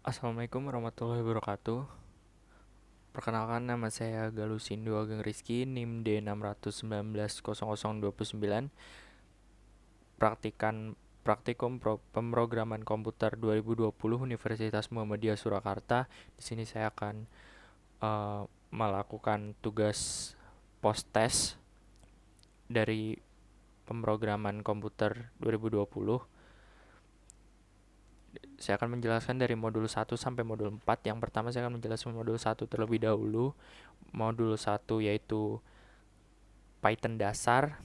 Assalamualaikum warahmatullahi wabarakatuh. Perkenalkan, nama saya Galusindo Ageng Rizky, NIM D6190029, Pemrograman Komputer 2020 Universitas Muhammadiyah Surakarta. Di sini saya akan melakukan tugas post test dari Pemrograman Komputer 2020. Saya akan menjelaskan dari modul 1 sampai modul 4. Yang pertama saya akan menjelaskan modul 1 terlebih dahulu. Modul 1 yaitu Python dasar.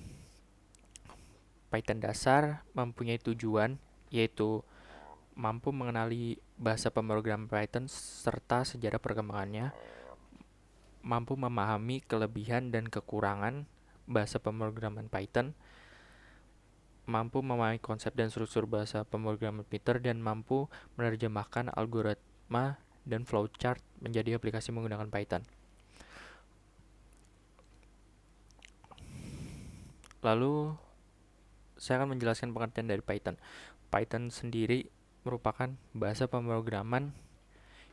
Python dasar mempunyai tujuan yaitu mampu mengenali bahasa pemrograman Python serta sejarah perkembangannya, mampu memahami kelebihan dan kekurangan bahasa pemrograman Python, mampu memahami konsep dan struktur bahasa pemrograman Python, dan mampu menerjemahkan algoritma dan flowchart menjadi aplikasi menggunakan Python. Lalu saya akan menjelaskan pengertian dari Python. Python sendiri merupakan bahasa pemrograman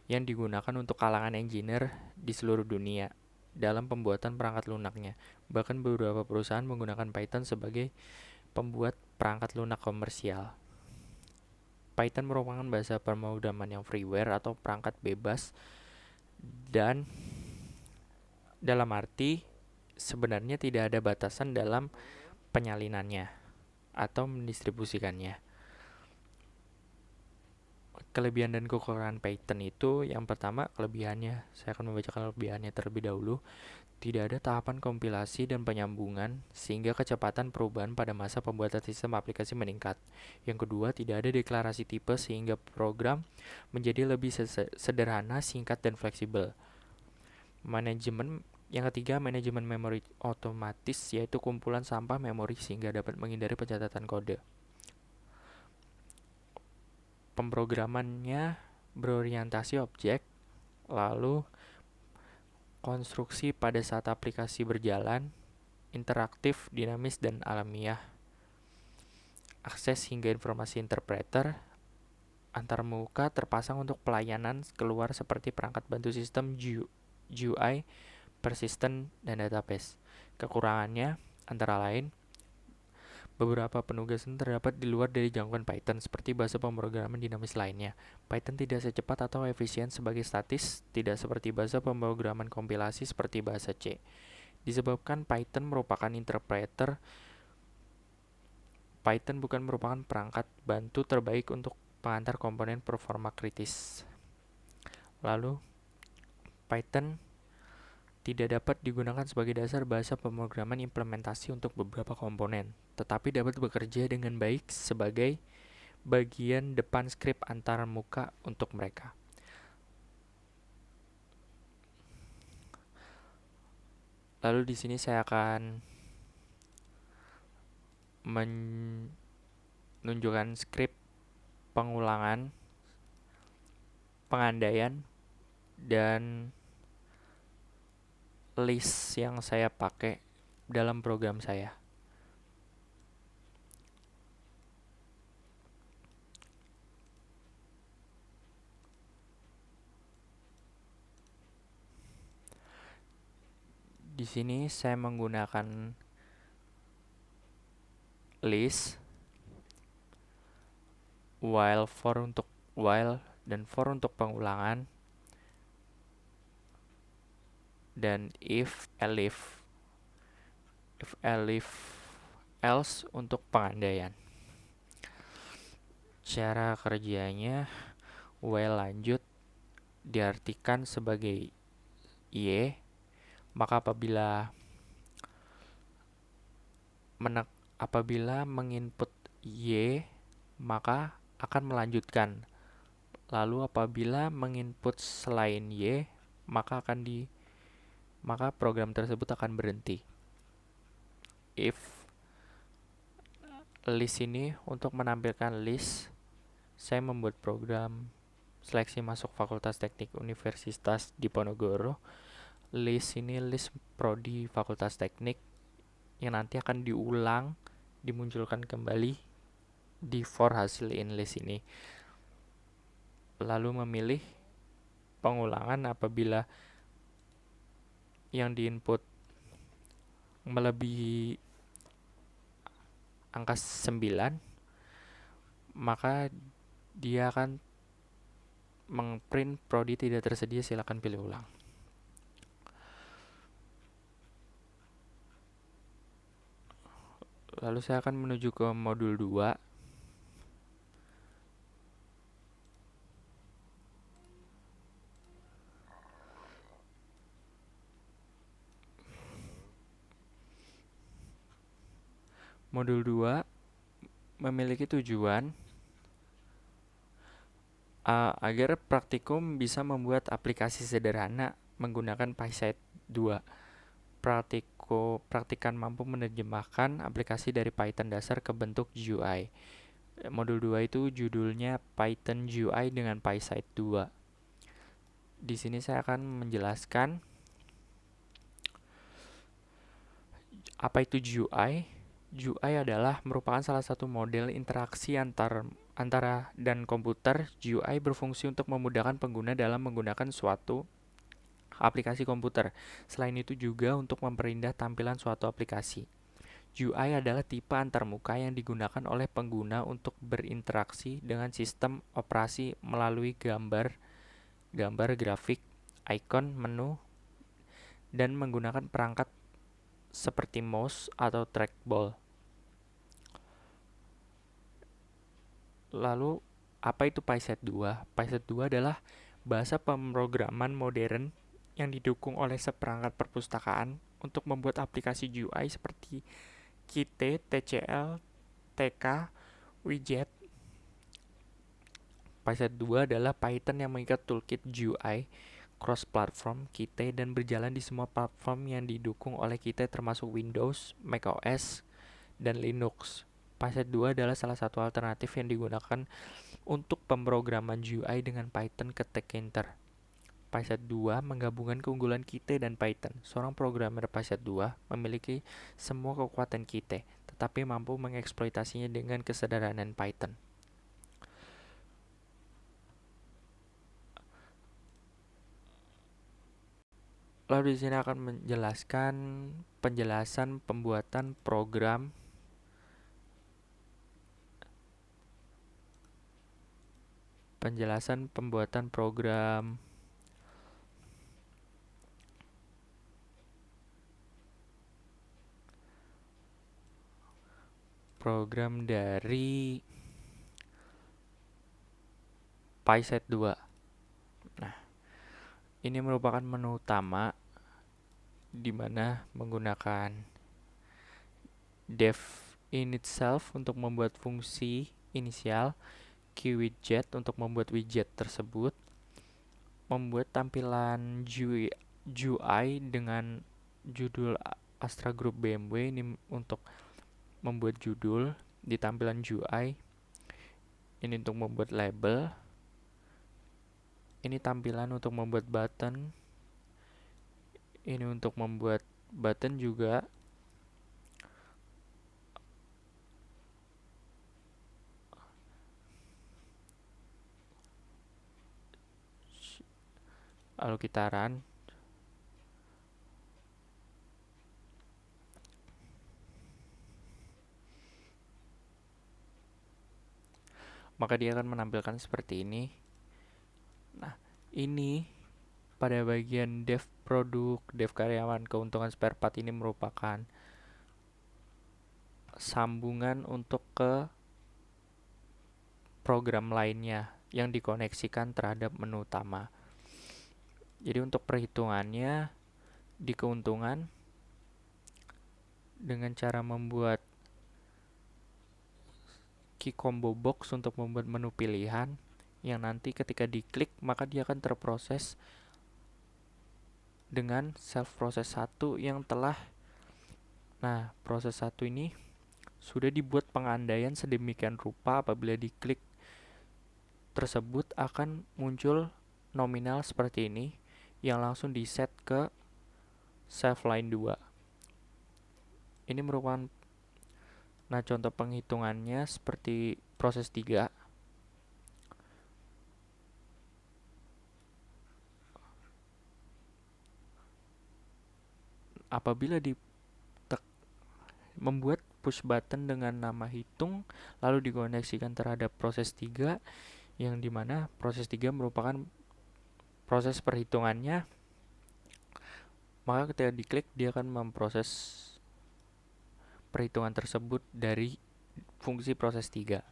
yang digunakan untuk kalangan engineer di seluruh dunia dalam pembuatan perangkat lunaknya. Bahkan beberapa perusahaan menggunakan Python sebagai pembuat perangkat lunak komersial. Python merupakan bahasa pemrograman yang freeware atau perangkat bebas, dan dalam arti sebenarnya tidak ada batasan dalam penyalinannya atau mendistribusikannya. Kelebihan dan kekurangan Python itu, yang pertama kelebihannya, saya akan membacakan kelebihannya terlebih dahulu. Tidak ada tahapan kompilasi dan penyambungan sehingga kecepatan perubahan pada masa pembuatan sistem aplikasi meningkat. Yang kedua, tidak ada deklarasi tipe sehingga program menjadi lebih sederhana, singkat, dan fleksibel. Yang ketiga, manajemen memori otomatis, yaitu kumpulan sampah memori sehingga dapat menghindari pencatatan kode. Pemrogramannya berorientasi objek, lalu konstruksi pada saat aplikasi berjalan, interaktif, dinamis, dan alamiah. Akses hingga informasi interpreter antarmuka terpasang untuk pelayanan keluar seperti perangkat bantu sistem, GUI, persistent, dan database. Kekurangannya antara lain beberapa penugasan terdapat di luar dari jangkauan Python, seperti bahasa pemrograman dinamis lainnya. Python tidak secepat atau efisien sebagai statis, tidak seperti bahasa pemrograman kompilasi seperti bahasa C. Disebabkan Python merupakan interpreter, Python bukan merupakan perangkat bantu terbaik untuk pengantar komponen performa kritis. Lalu, Python tidak dapat digunakan sebagai dasar bahasa pemrograman implementasi untuk beberapa komponen, tetapi dapat bekerja dengan baik sebagai bagian depan skrip antarmuka untuk mereka. Lalu di sini saya akan menunjukkan skrip pengulangan, pengandaian, dan list yang saya pakai dalam program saya. Di sini saya menggunakan list, while dan for untuk pengulangan, dan if else untuk pengandaian. Cara kerjanya, while lanjut diartikan sebagai y, maka apabila menginput y, maka akan melanjutkan. Lalu apabila menginput selain y, maka program tersebut akan berhenti. If list ini, untuk menampilkan list, saya membuat program seleksi masuk Fakultas Teknik Universitas Diponegoro. List ini list prodi Fakultas Teknik yang nanti akan dimunculkan kembali di for hasil in list ini. lalu memilih pengulangan apabila yang diinput melebihi angka 9, maka dia akan mengprint prodi tidak tersedia, silakan pilih ulang. Lalu saya akan menuju ke modul 2. Modul 2 memiliki tujuan agar praktikum bisa membuat aplikasi sederhana menggunakan PySite 2. Praktikan mampu menerjemahkan aplikasi dari Python dasar ke bentuk GUI. Modul 2 itu judulnya Python GUI dengan PySite 2. Di sini saya akan menjelaskan apa itu GUI. GUI adalah merupakan salah satu model interaksi antara dan komputer. GUI berfungsi untuk memudahkan pengguna dalam menggunakan suatu aplikasi komputer. Selain itu juga untuk memperindah tampilan suatu aplikasi. GUI adalah tipe antarmuka yang digunakan oleh pengguna untuk berinteraksi dengan sistem operasi melalui gambar, grafik, icon, menu, dan menggunakan perangkat seperti mouse atau trackball. Lalu, apa itu PySite 2? PySite 2 adalah bahasa pemrograman modern yang didukung oleh seperangkat perpustakaan untuk membuat aplikasi GUI seperti Qt, TCL, TK, widget. PySite 2 adalah Python yang mengikat toolkit GUI cross-platform Qt dan berjalan di semua platform yang didukung oleh Qt termasuk Windows, macOS, dan Linux. PySite 2 adalah salah satu alternatif yang digunakan untuk pemrograman GUI dengan Python ke Tkinter. PySite 2 menggabungkan keunggulan Qt dan Python. Seorang programmer PySite 2 memiliki semua kekuatan Qt, tetapi mampu mengeksploitasinya dengan kesederhanaan Python. Lalu di sini akan menjelaskan penjelasan pembuatan program dari PySite 2. Nah, ini merupakan menu utama di mana menggunakan dev in itself untuk membuat fungsi inisial, QWidget untuk membuat widget tersebut, membuat tampilan GUI dengan judul Astra Group BMW ini untuk membuat judul di tampilan GUI, ini untuk membuat label, ini tampilan untuk membuat button, ini untuk membuat button juga, lalu kita run. Maka dia akan menampilkan seperti ini. Nah, ini pada bagian dev produk, dev karyawan, keuntungan spare part ini merupakan sambungan untuk ke program lainnya yang dikoneksikan terhadap menu utama. Jadi untuk perhitungannya di keuntungan dengan cara membuat key combo box untuk membuat menu pilihan yang nanti ketika diklik maka dia akan terproses dengan self process 1 yang telah. Nah, proses 1 ini sudah dibuat pengandaian sedemikian rupa apabila diklik tersebut akan muncul nominal seperti ini yang langsung di set ke self line 2. Ini merupakan contoh penghitungannya seperti proses 3. Apabila membuat push button dengan nama hitung lalu dikoneksikan terhadap proses 3, yang dimana proses 3 merupakan proses perhitungannya, maka ketika diklik dia akan memproses perhitungan tersebut dari fungsi proses 3.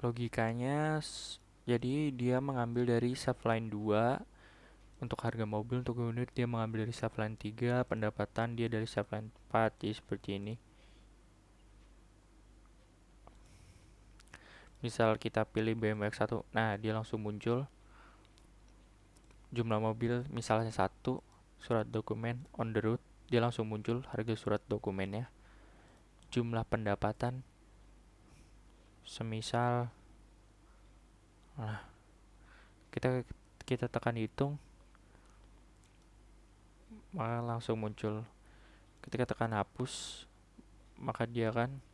Logikanya jadi dia mengambil dari subline 2 untuk harga mobil, untuk unit dia mengambil dari subline 3, pendapatan dia dari subline 4, jadi seperti ini. Misal kita pilih BMW X1, nah dia langsung muncul jumlah mobil misalnya 1, surat dokumen on the road, dia langsung muncul harga surat dokumennya. Jumlah pendapatan semisal, nah kita tekan hitung, maka langsung muncul. Ketika tekan hapus, maka dia akan,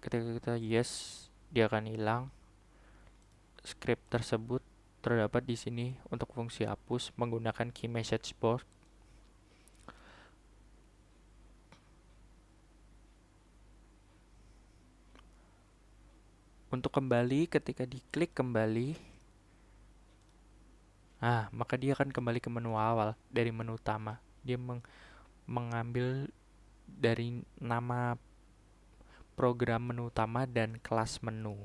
ketika kita yes, dia akan hilang. Script tersebut terdapat di sini untuk fungsi hapus menggunakan key message board. Untuk kembali, ketika diklik kembali, maka dia akan kembali ke menu awal dari menu utama. Dia mengambil dari nama program menu utama dan kelas menu.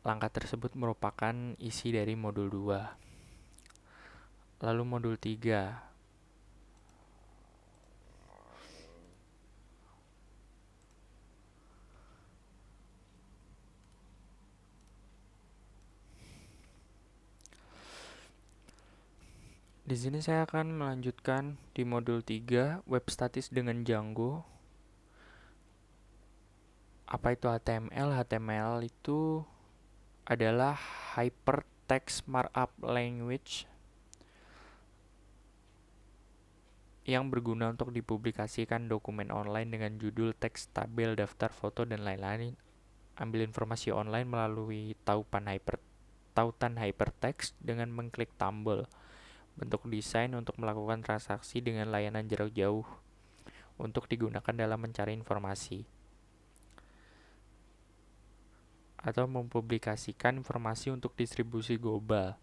Langkah tersebut merupakan isi dari modul 2. Lalu modul 3. Di sini saya akan melanjutkan di modul 3, web statis dengan Django. Apa itu HTML? HTML itu adalah Hypertext Markup Language yang berguna untuk dipublikasikan dokumen online dengan judul, teks, tabel, daftar, foto, dan lain-lain. Ambil informasi online melalui tautan hypertext dengan mengklik tombol. Bentuk desain untuk melakukan transaksi dengan layanan jarak jauh untuk digunakan dalam mencari informasi atau mempublikasikan informasi untuk distribusi global.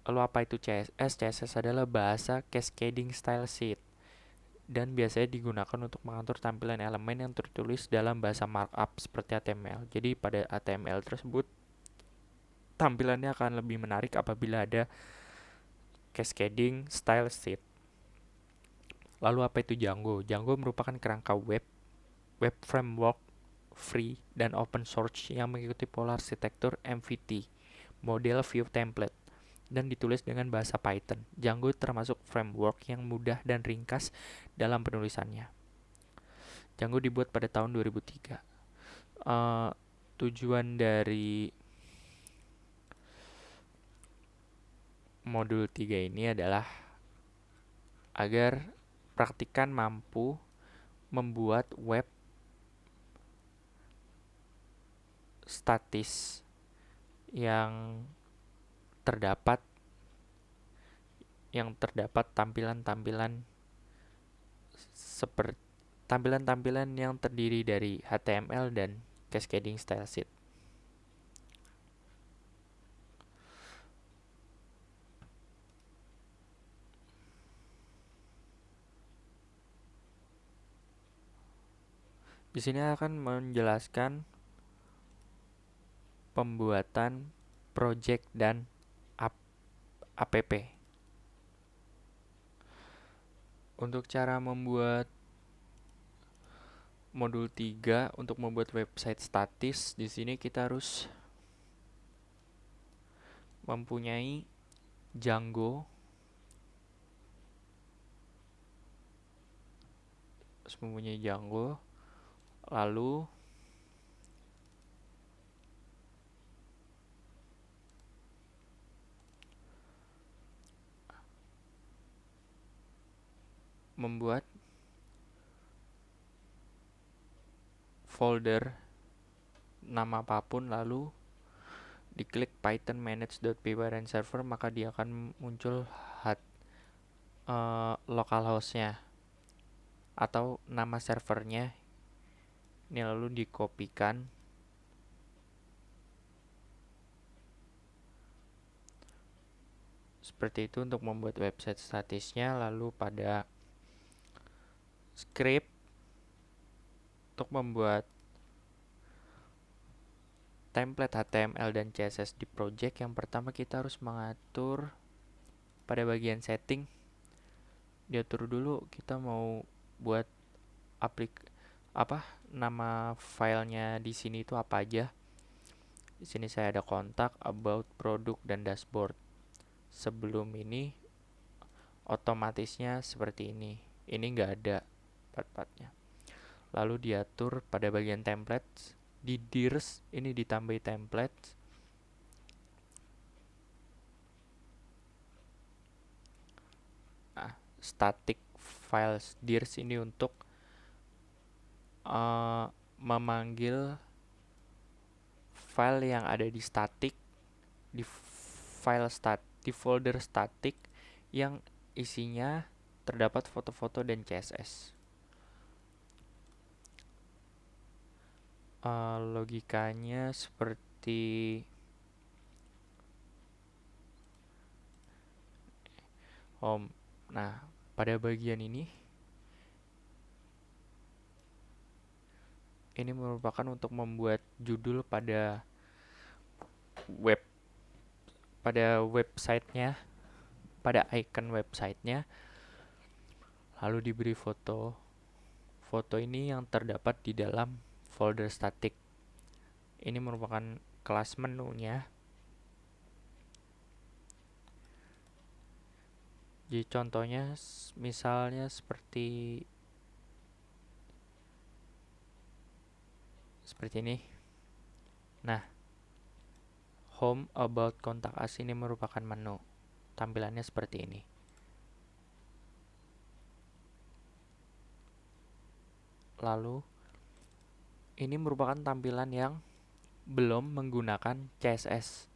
Lalu apa itu CSS? CSS adalah bahasa Cascading Style Sheet dan biasanya digunakan untuk mengatur tampilan elemen yang tertulis dalam bahasa markup seperti HTML. Jadi pada HTML tersebut tampilannya akan lebih menarik apabila ada Cascading Style Sheet. Lalu apa itu Django? Django merupakan kerangka web framework free dan open source yang mengikuti pola arsitektur MVT, Model View Template, dan ditulis dengan bahasa Python. Django termasuk framework yang mudah dan ringkas dalam penulisannya. Django dibuat pada tahun 2003. Tujuan dari modul 3 ini adalah agar praktikan mampu membuat web statis yang terdapat tampilan-tampilan seperti tampilan-tampilan yang terdiri dari HTML dan Cascading Style Sheet. Di sini akan menjelaskan pembuatan project dan app. Untuk cara membuat modul 3 untuk membuat website statis, di sini kita harus mempunyai Django, lalu membuat folder nama apapun, lalu diklik python manage.py and server, maka dia akan muncul localhost-nya atau nama servernya. Ini lalu dikopikan seperti itu untuk membuat website statisnya. Lalu pada script untuk membuat template HTML dan CSS di project, yang pertama kita harus mengatur pada bagian setting. Diatur dulu kita mau buat nama filenya di sini itu apa aja. Di sini saya ada kontak, about, produk, dan dashboard. Sebelum ini otomatisnya seperti ini. Ini nggak ada part-partnya. Lalu diatur pada bagian template. Di dirs ini ditambahi template. Nah, static files dirs ini untuk memanggil file yang ada di static, di folder static yang isinya terdapat foto-foto dan CSS. Logikanya seperti home. Nah, pada bagian ini merupakan untuk membuat judul pada websitenya, pada icon websitenya, lalu diberi foto. Foto ini yang terdapat di dalam folder static. Ini merupakan kelas menunya. Jadi contohnya misalnya seperti ini. Nah, home, about, kontak us ini merupakan menu. Tampilannya seperti ini. Lalu ini merupakan tampilan yang belum menggunakan CSS.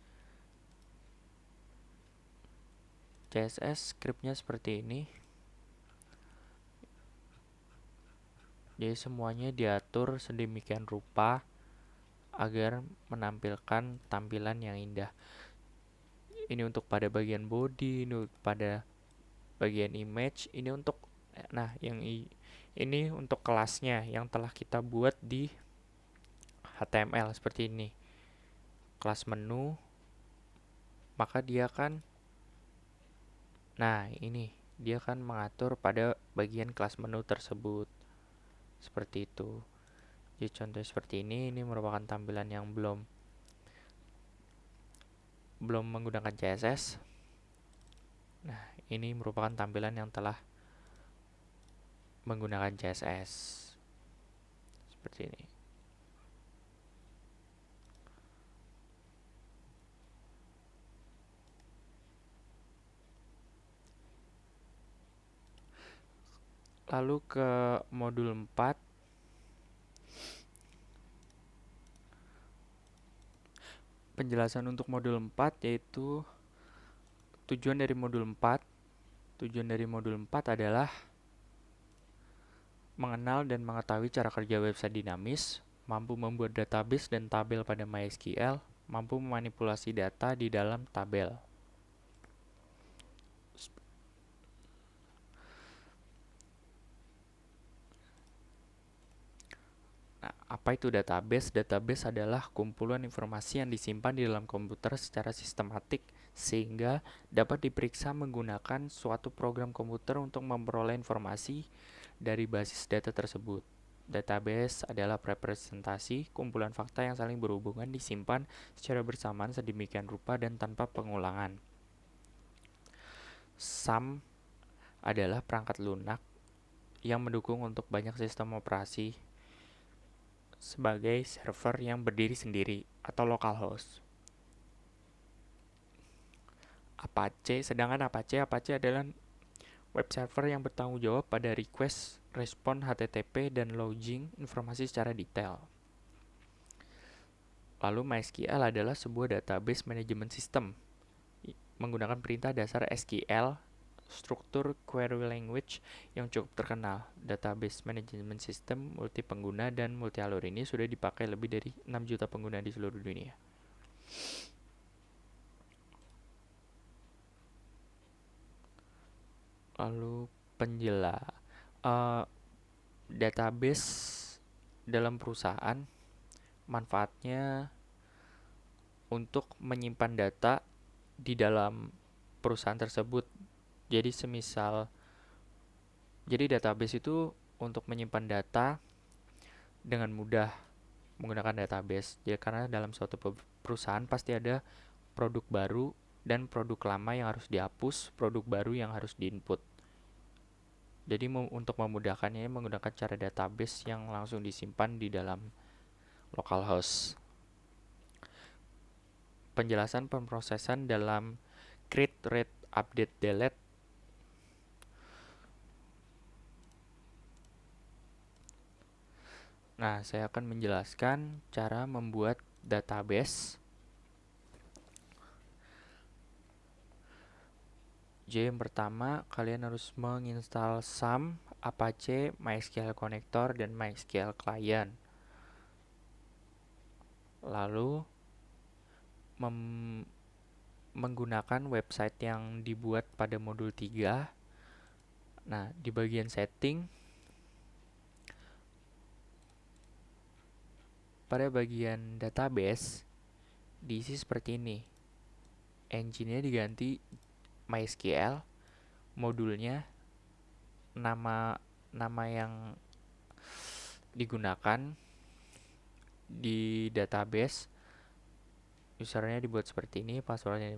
CSS scriptnya seperti ini. Jadi semuanya diatur sedemikian rupa agar menampilkan tampilan yang indah. Ini untuk pada bagian body, ini pada bagian image, ini untuk ini untuk kelasnya yang telah kita buat di HTML seperti ini. Kelas menu, maka dia kan dia akan mengatur pada bagian kelas menu tersebut. Seperti itu. Jadi contoh seperti ini merupakan tampilan yang belum menggunakan CSS. Nah, ini merupakan tampilan yang telah menggunakan CSS. Seperti ini. Lalu ke modul 4. Penjelasan untuk modul 4 yaitu tujuan dari modul 4. Tujuan dari modul 4 adalah mengenal dan mengetahui cara kerja website dinamis, mampu membuat database dan tabel pada MySQL, mampu memanipulasi data di dalam tabel. Nah, apa itu database? Database adalah kumpulan informasi yang disimpan di dalam komputer secara sistematik sehingga dapat diperiksa menggunakan suatu program komputer untuk memperoleh informasi dari basis data tersebut. Database adalah representasi kumpulan fakta yang saling berhubungan disimpan secara bersamaan sedemikian rupa dan tanpa pengulangan. SAM adalah perangkat lunak yang mendukung untuk banyak sistem operasi sebagai server yang berdiri sendiri atau localhost. Apache adalah Web server yang bertanggung jawab pada request, respon HTTP, dan logging informasi secara detail. Lalu MySQL adalah sebuah database manajemen sistem menggunakan perintah dasar SQL, struktur query language yang cukup terkenal. Database manajemen sistem multi pengguna dan multi alur ini sudah dipakai lebih dari 6 juta pengguna di seluruh dunia. Lalu database dalam perusahaan manfaatnya untuk menyimpan data di dalam perusahaan tersebut. Jadi database itu untuk menyimpan data dengan mudah menggunakan database. Jadi karena dalam suatu perusahaan pasti ada produk baru dan produk lama yang harus dihapus, produk baru yang harus diinput. Jadi untuk memudahkannya menggunakan cara database yang langsung disimpan di dalam localhost. Penjelasan pemrosesan dalam create, read, update, delete. Nah, saya akan menjelaskan cara membuat database. Jadi yang pertama, kalian harus menginstal SAM, Apache, MySQL Connector, dan MySQL Client. Lalu menggunakan website yang dibuat pada modul 3. Nah, di bagian setting, pada bagian database, diisi seperti ini. Engine-nya diganti MySQL, modulnya, nama yang digunakan di database, usernya dibuat seperti ini, passwordnya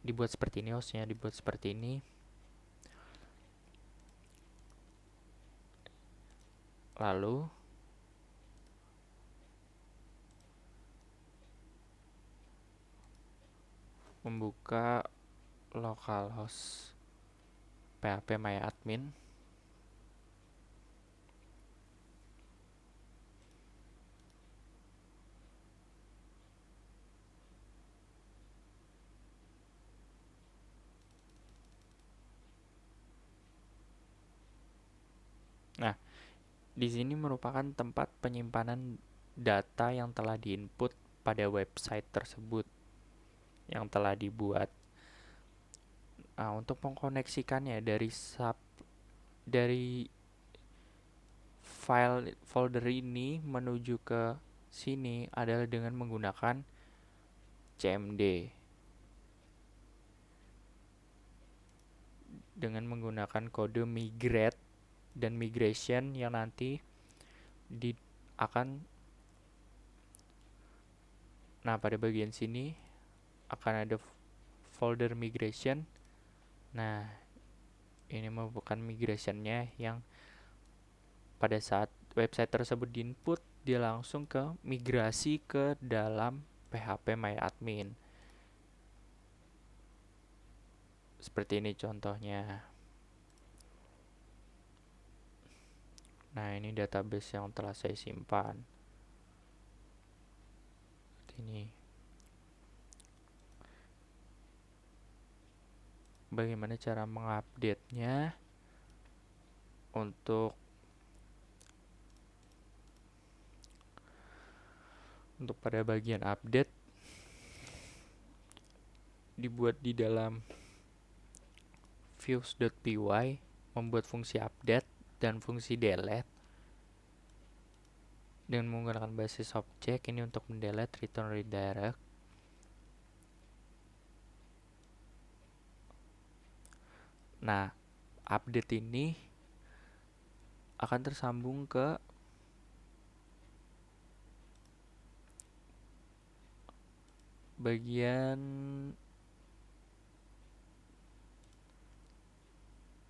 dibuat seperti ini, hostnya dibuat seperti ini. Lalu membuka localhost phpMyAdmin. Nah, di sini merupakan tempat penyimpanan data yang telah diinput pada website tersebut yang telah dibuat. Nah, untuk mengkoneksikannya dari file folder ini menuju ke sini adalah dengan menggunakan cmd. Dengan menggunakan kode migrate dan migration yang nanti pada bagian sini akan ada folder migration. Nah, ini merupakan migrationnya yang pada saat website tersebut diinput, dia langsung ke migrasi ke dalam phpMyAdmin. Seperti ini contohnya. Nah, ini database yang telah saya simpan. Seperti ini. Bagaimana cara mengupdate-nya? Untuk pada bagian update dibuat di dalam views.py, membuat fungsi update dan fungsi delete dengan menggunakan basis object ini untuk mendelete, return, redirect. Nah, update ini akan tersambung ke bagian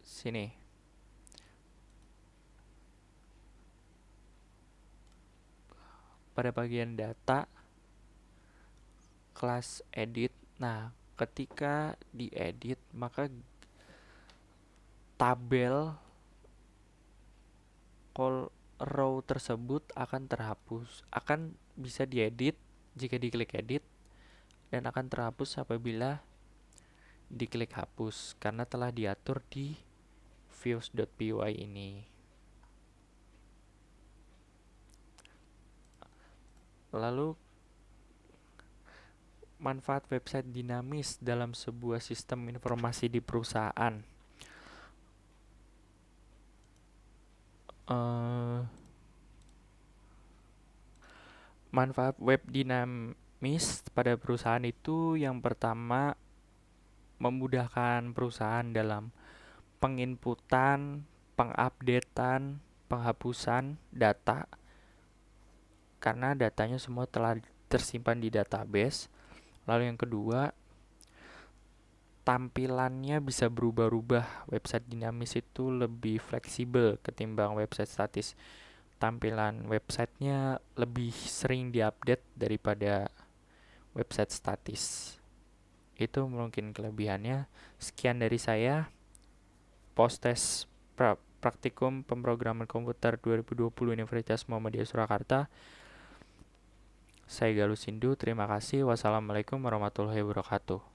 sini. Pada bagian data, kelas edit. Nah, ketika diedit, maka tabel row tersebut akan terhapus, akan bisa diedit jika diklik edit, dan akan terhapus apabila diklik hapus karena telah diatur di views.py ini. Lalu manfaat website dinamis dalam sebuah sistem informasi di perusahaan. Manfaat web dinamis pada perusahaan itu yang pertama memudahkan perusahaan dalam penginputan, pengupdatean, penghapusan data karena datanya semua telah tersimpan di database. Lalu yang kedua, tampilannya bisa berubah-ubah. Website dinamis itu lebih fleksibel ketimbang website statis. Tampilan websitenya lebih sering diupdate daripada website statis. Itu mungkin kelebihannya. Sekian dari saya. Postes Praktikum Pemrograman Komputer 2020 Universitas Muhammadiyah Surakarta. Saya Galuh Sindu, terima kasih. Wassalamualaikum warahmatullahi wabarakatuh.